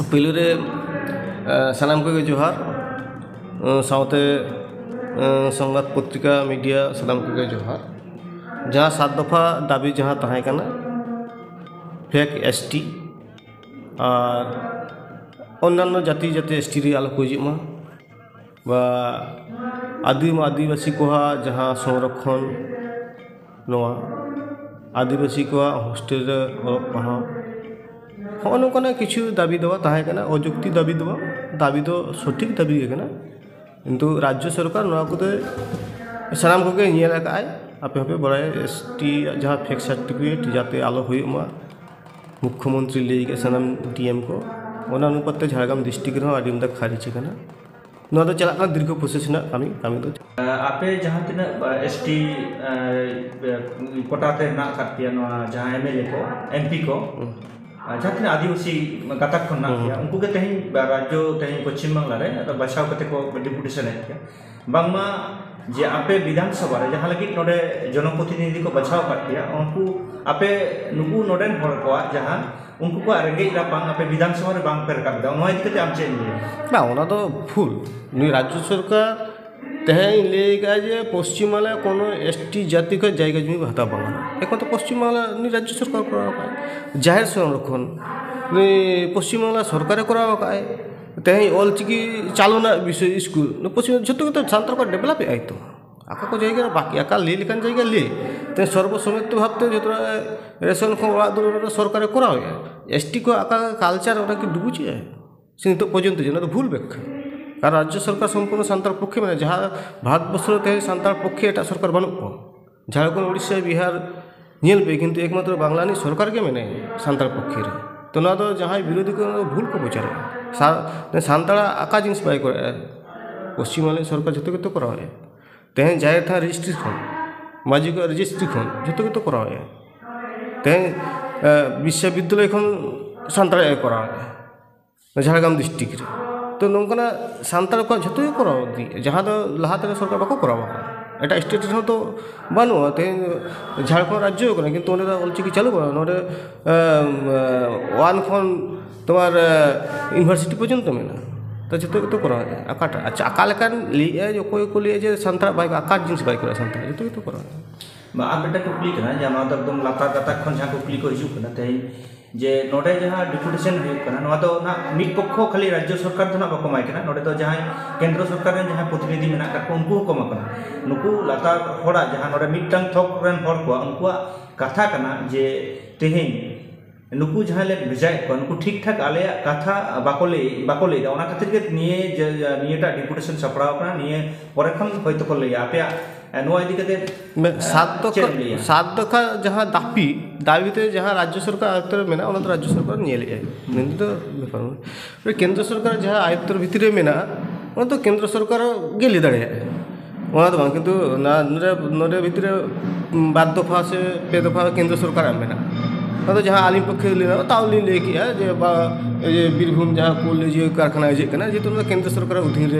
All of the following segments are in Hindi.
पहले रे सानाम को जोहार साउते संबाद पत्रिका मीडिया सानाम को जोहार जहाँ 7 दफा दाबी जहाँ तहां कना फेक एसटी और अन्य जाति जाति एसटी रे आलो को हिजुमा बा आदिवासी को जहाँ संरक्षण नवा आदिवासी को हॉस्टेल रे पढ़ाओ हाँ नौका किछु दाबी दवा तहां कना अजुक्ति दाबी दवा दाबी तो सठिक दाबी कना किंतु राज्य सरकार नवा को सानाम को नेल आकाय आपे हपे बड़ाय एसटी जहाँ फेक सर्टिफिकेट जाते आलो हुईमा मुख्यमंत्री ले सानाम डीएम को ओना अनुपाते झाड़ग्राम डिस्ट्रिक्ट रे आदि मदा खारिज कना नवा तो चला दीर्घ प्रोसेस ना कमी तो आपे जहाँ तीन एसटी कोटाते ना काटिया नवा जहाँ एमएलए को एमपी को जहाँ तीन आदिवासी गातक खन ना किया उनको के तेही राज्य तेही पश्चिम बांग्ला रे बचाव कते को डिपुटेशन है बांगमा जे आपे विधानसभा रे जहाँ लगी नोडे जनप्रतिनिधि को बचाव काटिया उनको आपे नुकु नोडेन हर को जहाँ उनको को रेगे बांग आपे विधानसभा रे बांग पर काबदा नोय दिकते आम चेन ना ओना तो फुल नी राज्य सरकार तेहे लेगा जे पश्चिम बांग्ला कोनो एसटी जाति को जायगा जमी हता बांगा एक तो पश्चिम बांग्ला नी राज्य सरकार करा जाहिर संरक्षण नी पश्चिम बांग्ला सरकार करा काय तेहे ऑलचिकी चालना विषय स्कूल न पश्चिम जतो तो छात्र को डेवलप आइ तो आका को जायगा बाकी आका ले लेकान जायगा ले ते सर्वसम्मत भाबते जतो रेशन को वादुर सरकार करा एसटी को आका कल्चर ओटा कि डुबुची है से तो पर्यंत जेना तो भूल व्याख्या कारण राज्य सरकार संपूर्ण सान्ताल पक्षे मैंने जहाँ भारतवर्ष सान्ताल पक्षे एट सरकार बनू झारखंड उड़ीसा बिहार नेल पे किंतु एकमात्र बांग्लानी सरकार के मैंने सान्ताल पक्षे तो ना तो जहाँ विरोधी को भूल को बचारे सान्ताला आका जिनिस बाय करे पश्चिम बांग्ला सरकार जो तो करा तेहे जाए था रेजिस्ट्रेशन माजी को रेजिस्ट्रेशन जो तो करा तेहे विश्वविद्यालय सान्ताल करा झारग्राम डिस्ट्रिक्ट तो नौका सान्ताल को जो करा जहाँ तो लहाते सरकार बाको करा एट स्टेट तो बनू तेज झारखंड राज्य किंतु अलचिकी चालू नोडे वन खन तुम्हार यूनिवर्सिटी पर्यंत मेना तो जो तो करा आकाटा अच्छा आकालेकान लिए जो को लिए सान्ताल बाय आका जिनिस बाय करा सान्ताल जो तो करा आप बेटा कुकली करना जहाँ एकदम लाता गाता खन जहाँ कुकली को हिजुकना तेज जे नोडे जहाँ डिपुटेशन हो ना मिड पक्ष खाली राज्य सरकार तो ना बाको मायकना नोडे तो जहाँ केंद्र सरकार रे जहाँ प्रतिनिधि मेना का उनको को कमा नुकु लाता होड़ा जहाँ नोडे मिटंग थोक रेन हर को उनको कथा कना जे तेहेन नुकु जहाँ ले भेजाय को नुकु ठीक ठाक आले कथा बाको ले ओना खातिर के नियेटा डिपुटेशन सपड़ाव कना निये परे खन होयतो को ले आपे सात दफा जहाँ दाबीते जहाँ राज्य सरकार आयत्तर मेना तो राज्य सरकार नहीं तो बेपार केंद्र सरकार जहाँ आयत्तर भितर मेना तो केंद्र सरकार गेली दाड़े किंतु नोडे भितर 12 दफा से 2 दफा केंद्र सरकार मेना तो जहाँ आलिम पक्षे लेना ताउली लेके जे बीरभूम जहाँ कोल जे कारखाना हेजना जेहेतु केंद्र सरकार अधीन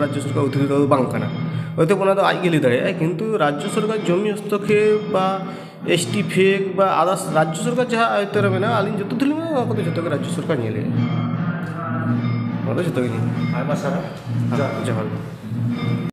राज्य सरकार अधीन बांगना हयतो आज गेली दाड़े किंतु राज्य सरकार जमी हस्तक्षेप एसटी फेक आदार्स राज्य सरकार जहाँ आयत्तर मेना आलिम जो जो राज्य सरकार नेले जो जहाँ